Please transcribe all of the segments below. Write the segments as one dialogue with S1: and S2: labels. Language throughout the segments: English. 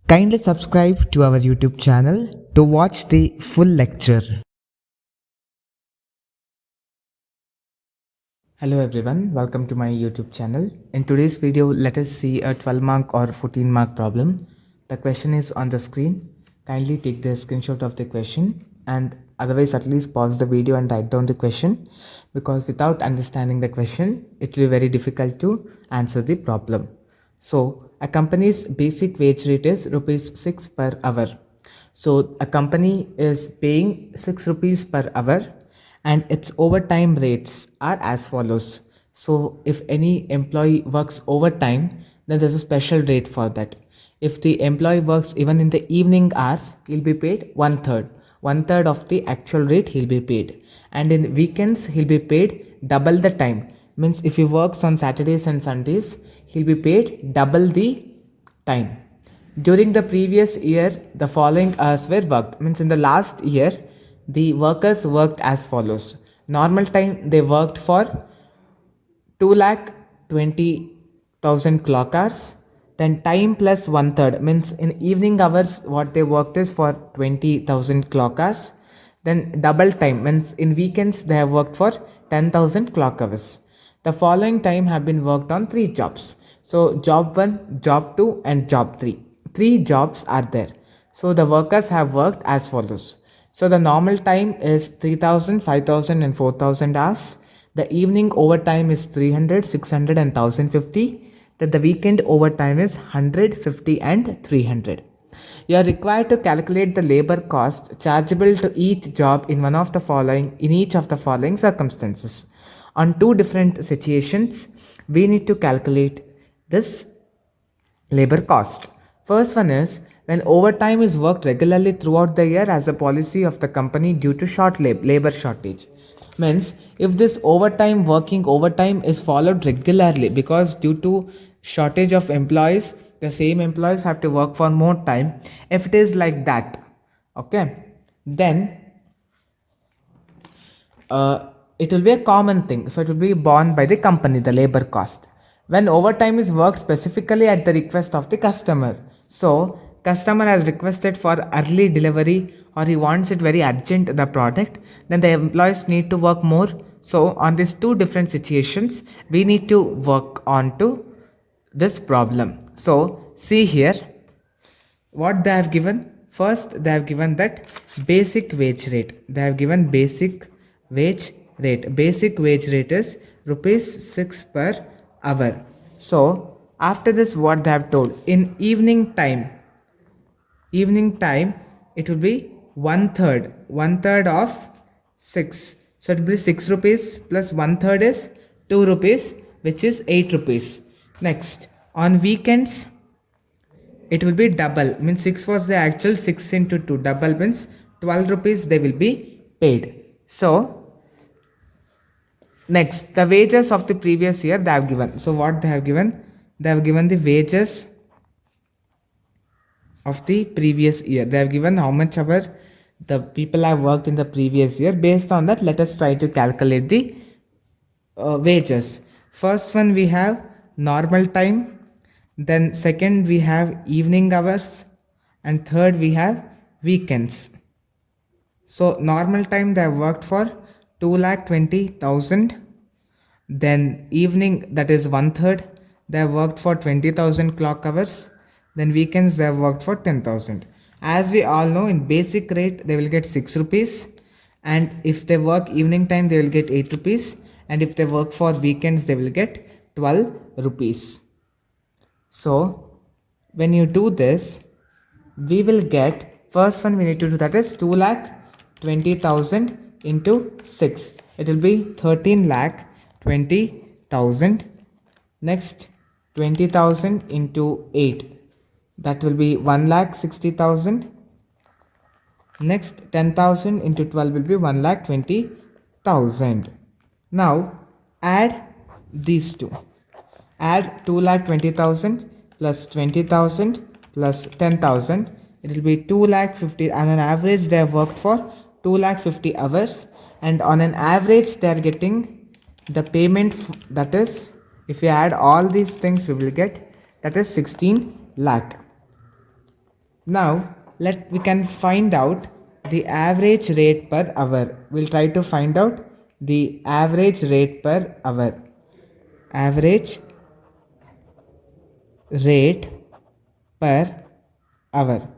S1: Kindly subscribe to our YouTube channel to watch the full lecture. Hello everyone, welcome to my YouTube channel. In today's video, let us see a 12 mark or 14 mark problem. The question is on the screen. Kindly take the screenshot of the question and otherwise at least pause the video and write down the question, because without understanding the question, it will be very difficult to answer the problem. So a company's basic wage rate is rupees 6 per hour. So a company is paying 6 rupees per hour and its overtime rates are as follows. So if any employee works overtime, then there's a special rate for that. If the employee works even in the evening hours, he'll be paid one third of the actual rate he'll be paid. And in weekends, he'll be paid double the time. Means if he works on Saturdays and Sundays, he'll be paid double the time. During the previous year, the following hours were worked. Means in the last year, the workers worked as follows. Normal time they worked for 2,20,000 clock hours. Then time plus one third, means in evening hours what they worked is for 20,000 clock hours. Then double time, means in weekends they have worked for 10,000 clock hours. The following time have been worked on 3 jobs. So job 1, job 2 and job 3. 3 jobs are there. So the workers have worked as follows. So the normal time is 3,000, 5,000 and 4,000 hours. The evening overtime is 300, 600 and 1,050. Then the weekend overtime is 100, 50 and 300. You are required to calculate the labor cost chargeable to each job in each of the following circumstances. On 2 different situations, we need to calculate this labor cost. First one is when overtime is worked regularly throughout the year as a policy of the company due to labor shortage. Means if this working overtime is followed regularly, because due to shortage of employees, the same employees have to work for more time. If it is like that, okay, then it will be a common thing. So it will be borne by the company, the labor cost. When overtime is worked specifically at the request of the customer. So customer has requested for early delivery or he wants it very urgent, the product, then the employees need to work more. So on these 2 different situations, we need to work on to this problem. So see here what they have given. First they have given that basic wage rate. They have given basic wage rate. Basic wage rate is rupees 6 per hour. So after this, what they have told, in evening time it will be one third of 6. So it will be 6 rupees plus one third is 2 rupees, which is 8 rupees. Next, on weekends it will be double, means 6 was the actual, 6 into 2, double means 12 rupees they will be paid. So next, the wages of the previous year they have given. So what they have given, they have given the wages of the previous year. They have given how much hour the people have worked in the previous year. Based on that, let us try to calculate the wages. First one we have normal time, then second we have evening hours, and third we have weekends. So normal time they have worked for 2,20,000. Then evening, that is one third, they have worked for 20,000 clock hours. Then weekends they have worked for 10,000. As we all know, in basic rate they will get 6 rupees, and if they work evening time they will get 8 rupees, and if they work for weekends they will get 12 rupees. So when you do this, we will get, first one we need to do, that is 2,20,000 into 6. It will be 13,20,000. Next, 20,000 into 8, that will be 1,60,000. Next, 10,000 into 12 will be 1,20,000. Now add these two. Add 2,20,000 plus 20,000 plus 10,000. It will be 2,50,000. On an average they have worked for 2,50,000 hours, and on an average they are getting the payment, that is, if we add all these things we will get, that is 16 lakh. Now let we can find out the average rate per hour. We'll try to find out the average rate per hour. Average rate per hour.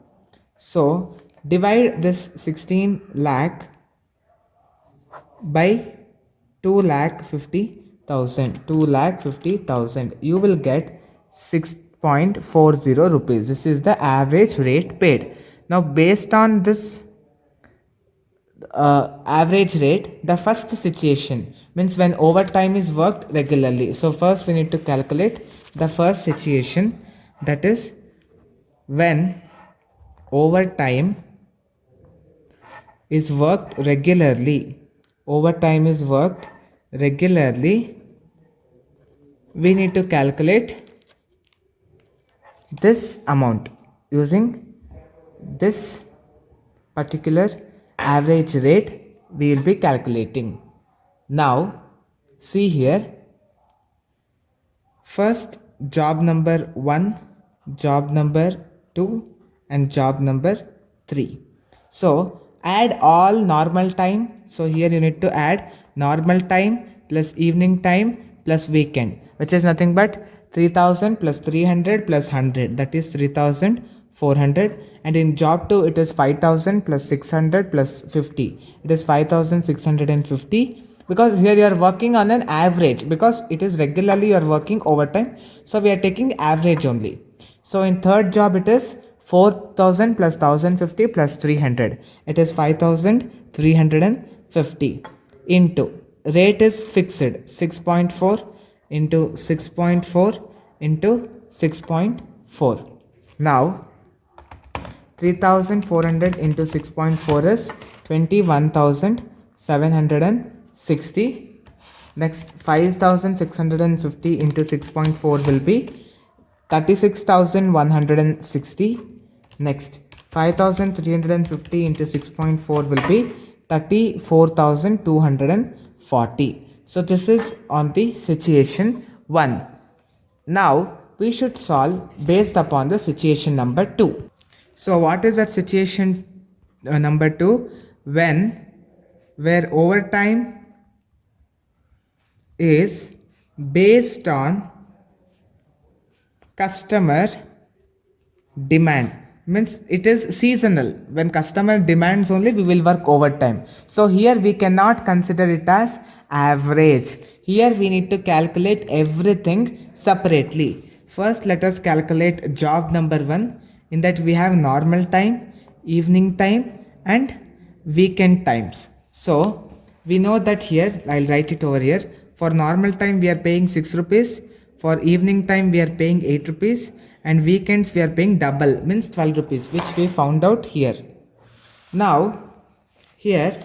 S1: So divide this 16 lakh by 2 lakh 50,000. 2 lakh 50,000. You will get 6.40 rupees. This is the average rate paid. Now based on this average rate, the first situation means when overtime is worked regularly. So first we need to calculate the first situation, that is when overtime is worked regularly. Overtime is worked regularly. We need to calculate this amount using this particular average rate we will be calculating. Now see here, first job number 1, job number 2 and job number 3. So add all normal time. So here you need to add normal time plus evening time plus weekend, which is nothing but 3000 plus 300 plus 100, that is 3400. And in job 2 it is 5000 plus 600 plus 50, it is 5650, because here you are working on an average, because it is regularly you are working overtime, so we are taking average only. So in third job it is 4000 plus 1050 plus 300, it is 5350 into rate is fixed 6.4 into 6.4 into 6.4. Now 3400 into 6.4 is 21,760. Next 5650 into 6.4 will be 36,160. Next 5350 into 6.4 will be 34,240. So this is on the situation 1. Now we should solve based upon the situation number 2. So what is that situation number 2? Where overtime is based on customer demand, means it is seasonal. When customer demands only we will work overtime. So here we cannot consider it as average. Here we need to calculate everything separately. First let us calculate job number 1. In that we have normal time, evening time and weekend times. So we know that here, I'll write it over here. For normal time we are paying 6 rupees. For evening time we are paying 8 rupees. And weekends we are paying double, means 12 rupees, which we found out here. Now here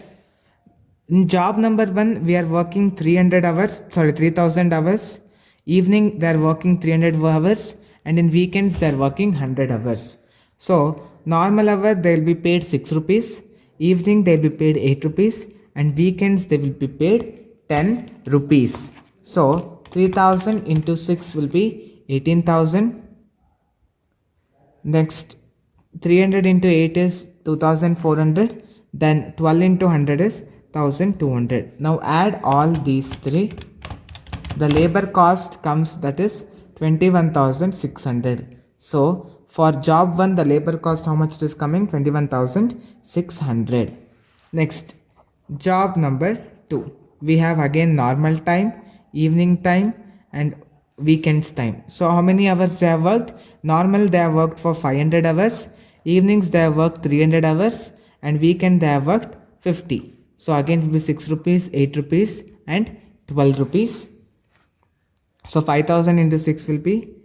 S1: in job number 1 we are working 3000 hours. Evening they are working 300 hours. And in weekends they are working 100 hours. So normal hour they will be paid 6 rupees, evening they will be paid 8 rupees and weekends they will be paid 10 rupees. So 3000 into 6 will be 18,000. Next 300 into 8 is 2400. Then 12 into 100 is 1200. Now add all these three. The labor cost comes, that is 21,600. So for job 1 the labor cost how much it is coming? 21,600. Next job number 2, we have again normal time, evening time and weekends time. So how many hours they have worked? Normal they have worked for 500 hours, evenings they have worked 300 hours and weekend they have worked 50. So again it will be 6 rupees, 8 rupees and 12 rupees. So 5000 into 6 will be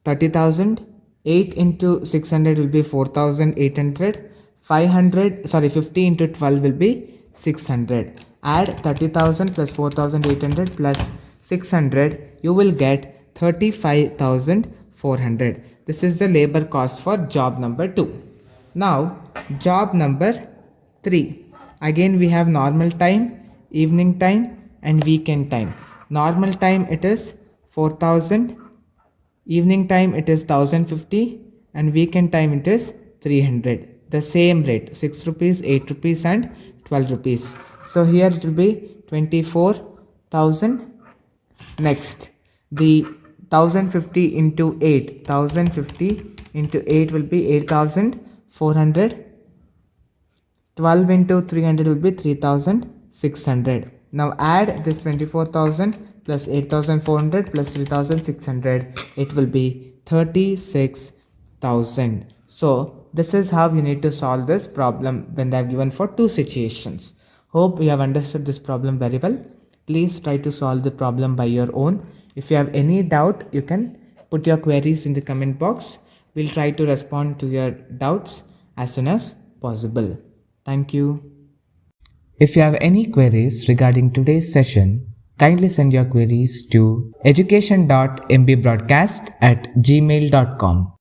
S1: 30,000. 8 into 600 will be 4,800. 50 into 12 will be 600. Add 30,000 plus 4,800 plus 600. You will get 35,400. This is the labor cost for job number 2. Now job number 3. Again we have normal time, evening time and weekend time. Normal time it is 4,000, evening time it is 1050 and weekend time it is 300. The same rate 6 rupees, 8 rupees and 12 rupees. So here it will be 24,000. Next, the 1050 into 8, 1050 into 8 will be 8400. 12 into 300 will be 3600. Now add this 24,000 plus 8400 plus 3600, it will be 36,000. So this is how you need to solve this problem when they are given for two situations. Hope you have understood this problem very well. Please try to solve the problem by your own. If you have any doubt, you can put your queries in the comment box. We'll try to respond to your doubts as soon as possible. Thank you. If you have any queries regarding today's session, kindly send your queries to education.mbroadcast@gmail.com.